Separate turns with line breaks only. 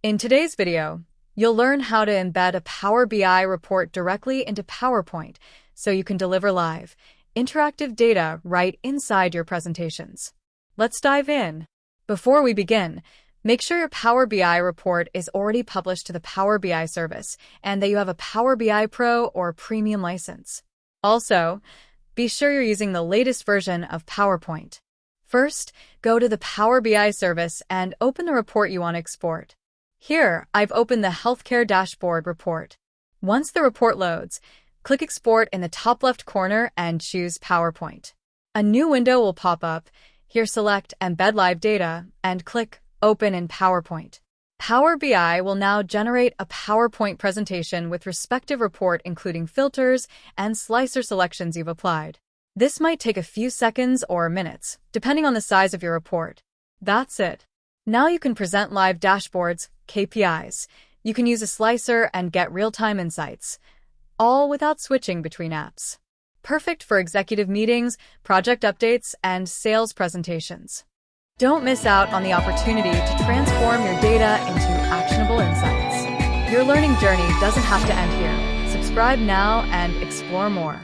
In today's video, you'll learn how to embed a Power BI report directly into PowerPoint so you can deliver live, interactive data right inside your presentations. Let's dive in. Before we begin, make sure your Power BI report is already published to the Power BI service and that you have a Power BI Pro or Premium license. Also, be sure you're using the latest version of PowerPoint. First, go to the Power BI service and open the report you want to export. Here, I've opened the Healthcare Dashboard report. Once the report loads, click Export in the top left corner and choose PowerPoint. A new window will pop up. Here, select Embed Live Data and click Open in PowerPoint. Power BI will now generate a PowerPoint presentation with respective report including filters and slicer selections you've applied. This might take a few seconds or minutes, depending on the size of your report. That's it. Now you can present live dashboards, KPIs. You can use a slicer and get real-time insights, all without switching between apps. Perfect for executive meetings, project updates, and sales presentations. Don't miss out on the opportunity to transform your data into actionable insights. Your learning journey doesn't have to end here. Subscribe now and explore more.